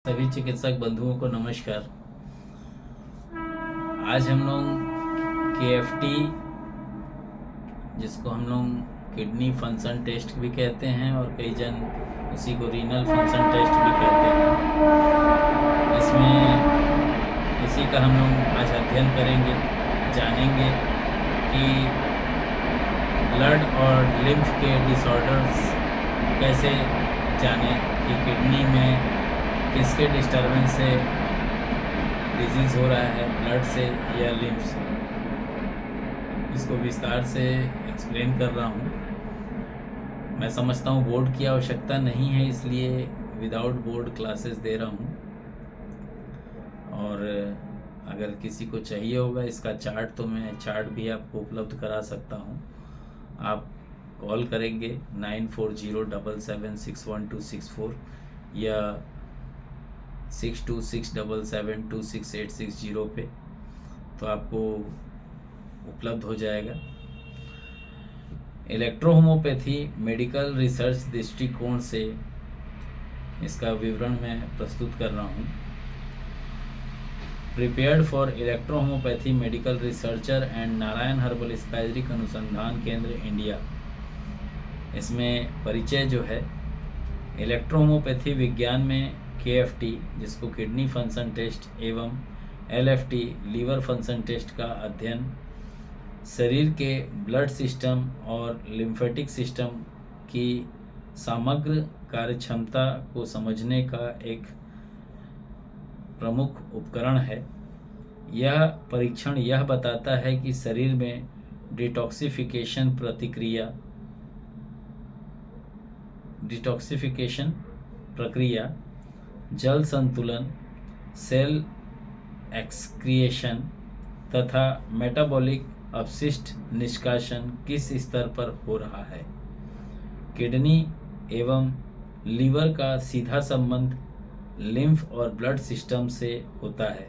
सभी चिकित्सक बंधुओं को नमस्कार। आज हम लोग KFT, जिसको हम लोग किडनी फंक्शन टेस्ट भी कहते हैं और कई जन उसी को रीनल फंक्शन टेस्ट भी कहते हैं, इसमें इसी का हम लोग आज अध्ययन करेंगे, जानेंगे कि ब्लड और लिम्फ के डिसऑर्डर्स कैसे जाने कि किडनी में किसके डिस्टर्बेंस से डिजीज़ हो रहा है, ब्लड से या लिम्फ से। इसको विस्तार से एक्सप्लेन कर रहा हूँ। मैं समझता हूँ बोर्ड की आवश्यकता नहीं है, इसलिए विदाउट बोर्ड क्लासेस दे रहा हूँ। और अगर किसी को चाहिए होगा इसका चार्ट, तो मैं चार्ट भी आपको उपलब्ध करा सकता हूँ। आप कॉल करेंगे 9407761264 या 6267726860 पे, तो आपको उपलब्ध हो जाएगा। इलेक्ट्रोहोमोपैथी मेडिकल रिसर्च दृष्टिकोण से इसका विवरण मैं प्रस्तुत कर रहा हूँ। Prepared for electrohomeopathy medical researcher and Narayan herbal spagyric Anusandhan Kendra India. इसमें परिचय जो है, इलेक्ट्रोहोमोपैथी विज्ञान में KFT, जिसको किडनी फंक्शन टेस्ट, एवं LFT लीवर फंक्शन टेस्ट का अध्ययन शरीर के ब्लड सिस्टम और लिम्फेटिक सिस्टम की समग्र कार्यक्षमता को समझने का एक प्रमुख उपकरण है। यह परीक्षण यह बताता है कि शरीर में डिटॉक्सिफिकेशन प्रक्रिया, जल संतुलन, सेल एक्सक्रिएशन तथा मेटाबॉलिक अपशिष्ट निष्कासन किस स्तर पर हो रहा है। किडनी एवं लीवर का सीधा संबंध लिम्फ और ब्लड सिस्टम से होता है।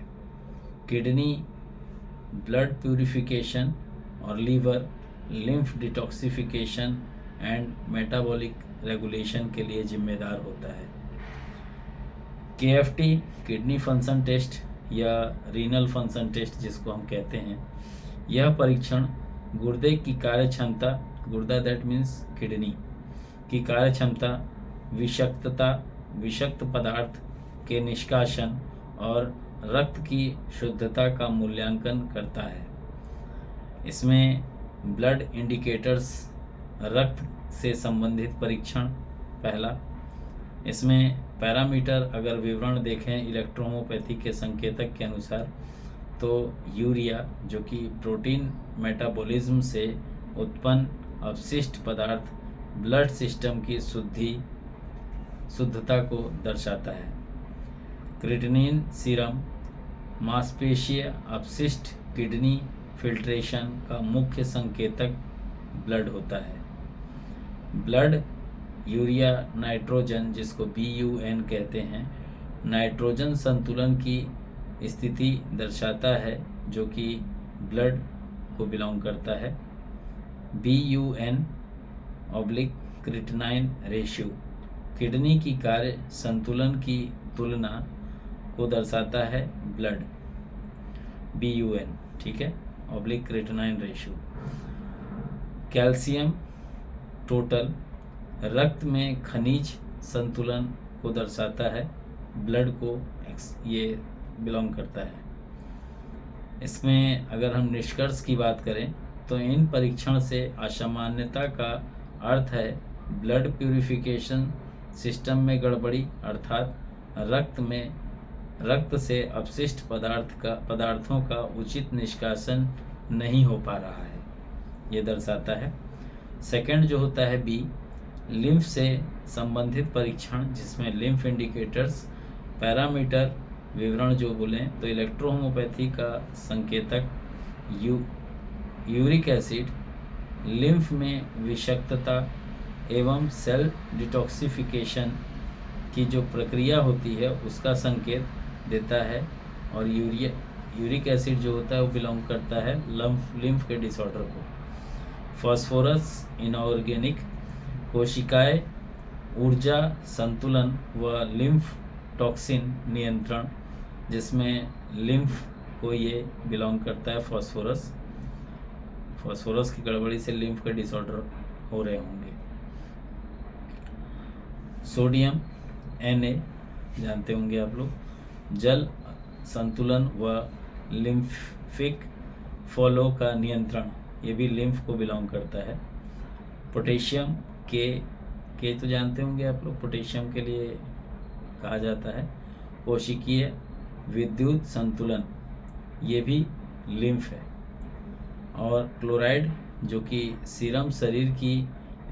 किडनी ब्लड प्यूरिफिकेशन और liver lymph detoxification and metabolic regulation के लिए जिम्मेदार होता है। KFT किडनी फंक्शन टेस्ट या रीनल फंक्शन टेस्ट जिसको हम कहते हैं, यह परीक्षण गुर्दे की कार्यक्षमता, गुर्दा दैट मीन्स किडनी की कार्यक्षमता, विषाक्त पदार्थ के निष्कासन और रक्त की शुद्धता का मूल्यांकन करता है। इसमें ब्लड इंडिकेटर्स, रक्त से संबंधित परीक्षण पहला। इसमें पैरामीटर अगर विवरण देखें इलेक्ट्रोहोमोपैथी के संकेतक के अनुसार, तो यूरिया, जो कि प्रोटीन मेटाबॉलिज्म से उत्पन्न अवशिष्ट पदार्थ ब्लड सिस्टम की शुद्धता को दर्शाता है। क्रिएटिनिन सीरम, मांसपेशीय अपशिष्ट किडनी फिल्ट्रेशन का मुख्य संकेतक ब्लड होता है। ब्लड यूरिया नाइट्रोजन, जिसको BUN कहते हैं, नाइट्रोजन संतुलन की स्थिति दर्शाता है, जो कि ब्लड को बिलोंग करता है। BUN/क्रिएटिनिन रेशियो किडनी की कार्य संतुलन की तुलना को दर्शाता है ब्लड, BUN, ठीक है, /क्रिएटिनिन रेशियो। कैल्शियम टोटल रक्त में खनिज संतुलन को दर्शाता है, ब्लड को ये बिलोंग करता है। इसमें अगर हम निष्कर्ष की बात करें, तो इन परीक्षण से असामान्यता का अर्थ है ब्लड प्यूरिफिकेशन सिस्टम में गड़बड़ी, अर्थात रक्त से अपशिष्ट पदार्थों का उचित निष्कासन नहीं हो पा रहा है, ये दर्शाता है। सेकंड जो होता है B, लिम्फ से संबंधित परीक्षण, जिसमें लिम्फ इंडिकेटर्स पैरामीटर विवरण जो बोलें, तो इलेक्ट्रोहोमोपैथी का संकेतक यूरिक एसिड, लिम्फ में विषाक्तता एवं सेल डिटॉक्सिफिकेशन की जो प्रक्रिया होती है उसका संकेत देता है। और यूरिक एसिड जो होता है वो बिलोंग करता है लिम्फ के डिसऑर्डर को। फास्फोरस इनऑर्गेनिक कोशिकाएं ऊर्जा संतुलन व लिम्फ टॉक्सिन नियंत्रण, जिसमें लिम्फ को ये बिलोंग करता है। फॉस्फोरस की गड़बड़ी से लिम्फ के डिसऑर्डर हो रहे होंगे। सोडियम Na जानते होंगे आप लोग, जल संतुलन व लिम्फिक फ्लो का नियंत्रण, ये भी लिम्फ को बिलोंग करता है। पोटेशियम के तो जानते होंगे आप लोग, पोटेशियम के लिए कहा जाता है कोशिकीय विद्युत संतुलन, ये भी लिम्फ है। और क्लोराइड जो कि सीरम शरीर की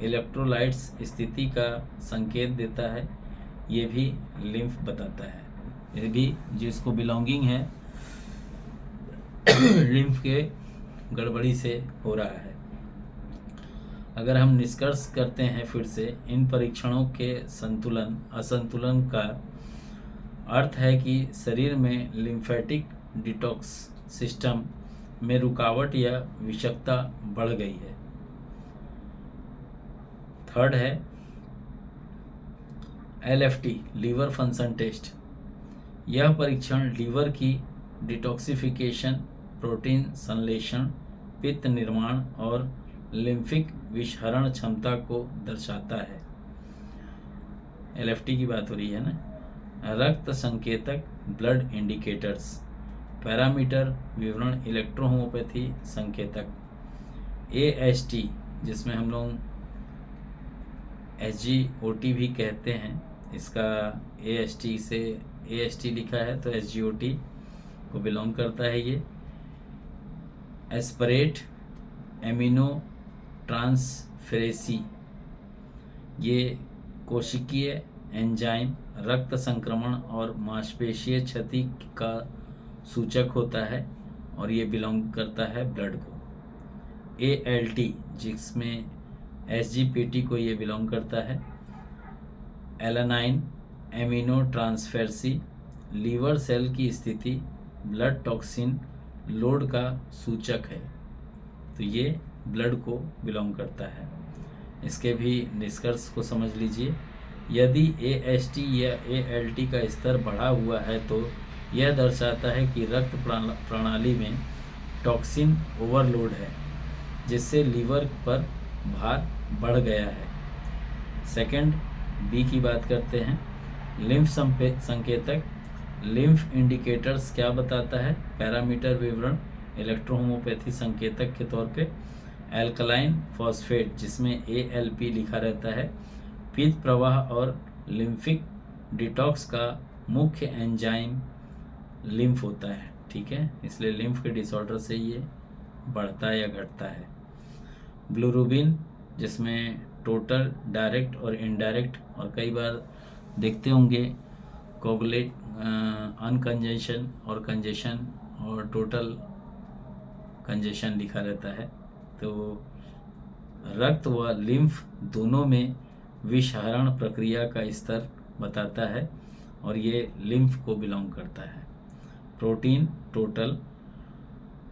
इलेक्ट्रोलाइट्स स्थिति का संकेत देता है, ये भी लिम्फ बताता है। ये भी जिसको बिलोंगिंग है लिम्फ के गड़बड़ी से हो रहा है। अगर हम निष्कर्ष करते हैं फिर से, इन परीक्षणों के संतुलन असंतुलन का अर्थ है कि शरीर में लिम्फेटिक डिटॉक्स सिस्टम में रुकावट या विषाक्तता बढ़ गई है। थर्ड है LFT, लीवर फंक्शन टेस्ट। यह परीक्षण लीवर की डिटॉक्सिफिकेशन, प्रोटीन संश्लेषण, पित्त निर्माण और लिम्फिक विषहरण क्षमता को दर्शाता है। LFT की बात हो रही है ना। रक्त संकेतक, ब्लड इंडिकेटर्स, पैरामीटर विवरण, इलेक्ट्रोहोमोपैथी संकेतक। AST, जिसमें हम लोग SGOT भी कहते हैं, इसका AST लिखा है तो SGOT को बिलोंग करता है। ये एस्परेट एमिनो ट्रांसफेरेसी, ये कोशिकीय एंजाइम, रक्त संक्रमण और मांसपेशीय क्षति का सूचक होता है और ये बिलोंग करता है ब्लड को। ALT, जिसमें SGPT को ये बिलोंग करता है। एलानाइन एमिनो ट्रांसफेरेसी, लीवर सेल की स्थिति, ब्लड टॉक्सिन लोड का सूचक है, तो ये ब्लड को बिलोंग करता है। इसके भी निष्कर्ष को समझ लीजिए। यदि AST या ALT का स्तर बढ़ा हुआ है तो यह दर्शाता है कि रक्त प्रणाली में टॉक्सिन ओवरलोड है, जिससे लीवर पर भार बढ़ गया है। सेकंड B की बात करते हैं। लिम्फ संकेतक, लिम्फ इंडिकेटर्स क्या बताता है? पैरामीटर विवरण, इलेक्ट्रोहोमोपैथी संकेतक के तौर पे एल्कलाइन फॉस्फेट, जिसमें ALP लिखा रहता है, पित्त प्रवाह और लिम्फिक डिटॉक्स का मुख्य एंजाइम लिम्फ होता है। ठीक है, इसलिए लिम्फ के डिसऑर्डर से ये बढ़ता है या घटता है। ब्लूरुबिन, जिसमें टोटल, डायरेक्ट और इनडायरेक्ट, और कई बार देखते होंगे कोगुलेट अनकंजेशन और कंजेशन और टोटल कंजेशन लिखा रहता है, तो रक्त व लिम्फ दोनों में विषहरण प्रक्रिया का स्तर बताता है और ये लिम्फ को बिलोंग करता है। प्रोटीन, टोटल,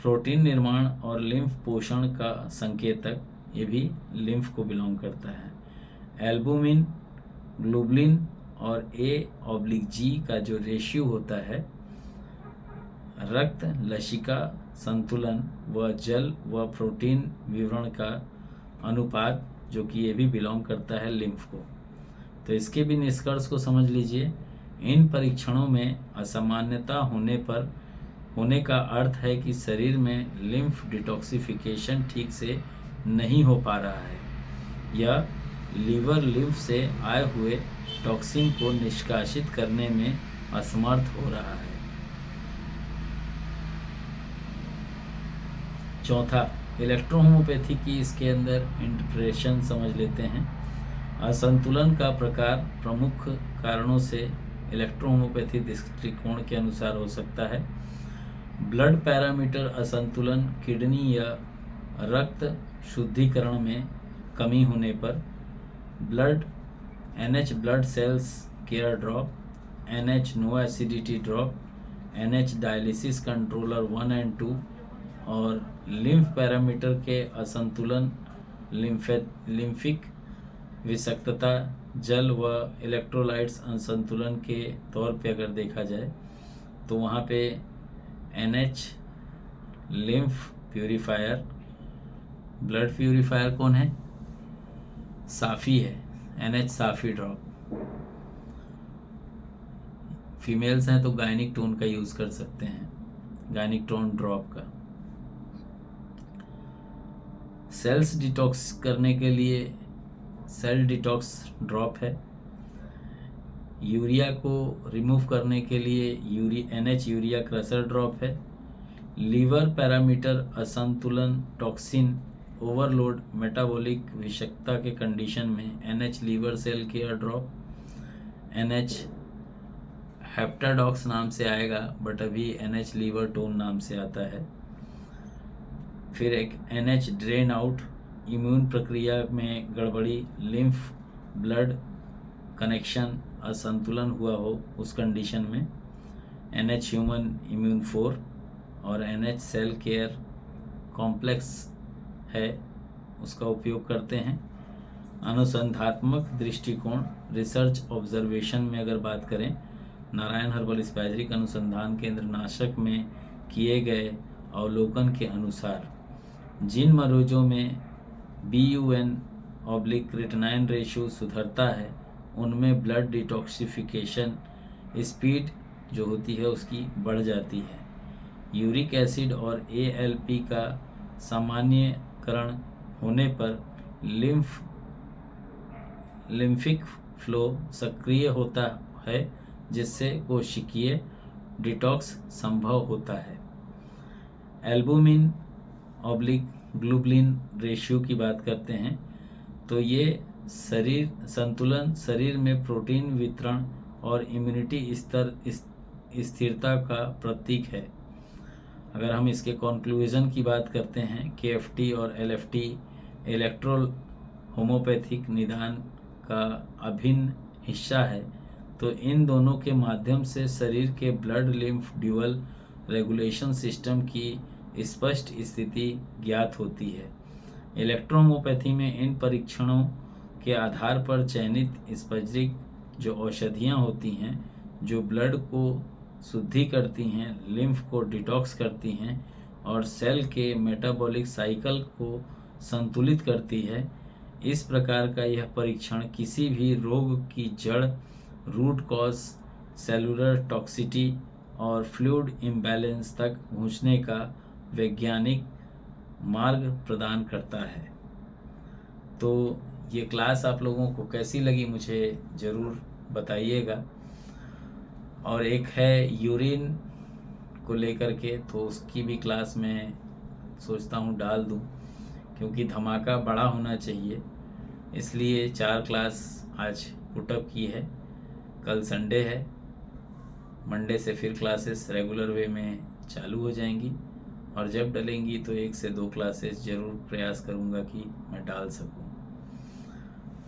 प्रोटीन निर्माण और लिम्फ पोषण का संकेतक, ये भी लिम्फ को बिलोंग करता है। एल्बुमिन, ग्लोबुलिन और A/G का जो रेशियो होता है, रक्त लसिका संतुलन व जल व प्रोटीन विवरण का अनुपात, जो कि ये भी बिलोंग करता है लिम्फ को। तो इसके भी निष्कर्ष को समझ लीजिए। इन परीक्षणों में असामान्यता होने का अर्थ है कि शरीर में लिम्फ डिटॉक्सिफिकेशन ठीक से नहीं हो पा रहा है या लीवर लिम्फ से आए हुए टॉक्सिन को निष्कासित करने में असमर्थ हो रहा है। चौथा, इलेक्ट्रोहोमोपैथी की इसके अंदर इंटरप्रेशन समझ लेते हैं। असंतुलन का प्रकार प्रमुख कारणों से इलेक्ट्रोहोमोपैथी दृष्टिकोण के अनुसार हो सकता है। ब्लड पैरामीटर असंतुलन, किडनी या रक्त शुद्धिकरण में कमी होने पर, NH blood cells care drop, NH no acidity drop, NH dialysis controller 1 और 2, और लिम्फ पैरामीटर के असंतुलन, लिम्फिक विषाक्तता जल व इलेक्ट्रोलाइट्स असंतुलन के तौर पे अगर देखा जाए तो वहाँ पे NH lymph purifier, blood purifier कौन है? साफ़ी है, NH साफ़ी ड्रॉप। फीमेल्स हैं तो गायनिक टोन का यूज़ कर सकते हैं, गायनिक टोन ड्रॉप का। सेल्स डिटॉक्स करने के लिए सेल डिटॉक्स ड्रॉप है। यूरिया को रिमूव करने के लिए NH यूरिया क्रशर ड्रॉप है। लीवर पैरामीटर असंतुलन, टॉक्सिन ओवरलोड, मेटाबॉलिक विषाक्तता के कंडीशन में NH liver cell care drop. NH Heptadox नाम से आएगा बट अभी NH लीवर टोन नाम से आता है। फिर एक NH ड्रेन आउट, इम्यून प्रक्रिया में गड़बड़ी, लिम्फ ब्लड कनेक्शन असंतुलन हुआ हो उस कंडीशन में NH ह्यूमन इम्यून 4 और NH सेल केयर कॉम्प्लेक्स है, उसका उपयोग करते हैं। अनुसंधात्मक दृष्टिकोण, रिसर्च ऑब्जर्वेशन में अगर बात करें, नारायण हर्बल स्पाइसरिक अनुसंधान केंद्र नाशक में किए गए अवलोकन के अनुसार जिन मरीजों में BUN/क्रिएटिनिन रेशियो सुधरता है उनमें ब्लड डिटॉक्सिफिकेशन स्पीड जो होती है उसकी बढ़ जाती है। यूरिक एसिड और ALP का सामान्यकरण होने पर लिम्फिक फ्लो सक्रिय होता है जिससे कोशिकीय डिटॉक्स संभव होता है। एल्बुमिन/ग्लोबुलिन रेशियो की बात करते हैं तो ये शरीर संतुलन, शरीर में प्रोटीन वितरण और इम्यूनिटी स्तर स्थिरता का प्रतीक है। अगर हम इसके कंक्लूजन की बात करते हैं, KFT और LFT इलेक्ट्रो होम्योपैथिक निदान का अभिन्न हिस्सा है, तो इन दोनों के माध्यम से शरीर के blood lymph dual regulation system की स्पष्ट स्थिति ज्ञात होती है। इलेक्ट्रोहोम्योपैथी में इन परीक्षणों के आधार पर चयनित स्पाइसरिक जो औषधियाँ होती हैं जो ब्लड को शुद्धि करती हैं, लिम्फ को डिटॉक्स करती हैं और सेल के मेटाबॉलिक साइकिल को संतुलित करती है, इस प्रकार का यह परीक्षण किसी भी रोग की जड़, रूट कॉज, सेलुलर टॉक्सिटी और फ्लूइड इम्बैलेंस तक पहुंचने का वैज्ञानिक मार्ग प्रदान करता है। तो ये क्लास आप लोगों को कैसी लगी मुझे ज़रूर बताइएगा। और एक है यूरिन को लेकर के, तो उसकी भी क्लास मैं सोचता हूँ डाल दूँ, क्योंकि धमाका बड़ा होना चाहिए, इसलिए 4 क्लास आज पुटअप की है। कल संडे है, मंडे से फिर क्लासेस रेगुलर वे में चालू हो जाएंगी और जब डलेंगी तो 1 से 2 क्लासेस ज़रूर प्रयास करूँगा कि मैं डाल सकूँ।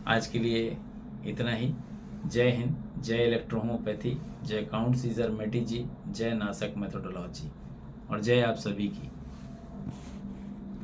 आज के लिए इतना ही। जय हिंद, जय इलेक्ट्रोहोम्योपैथी, जय काउंट सीजर मेटी जी, जय नासक मेथोडोलॉजी और जय आप सभी की।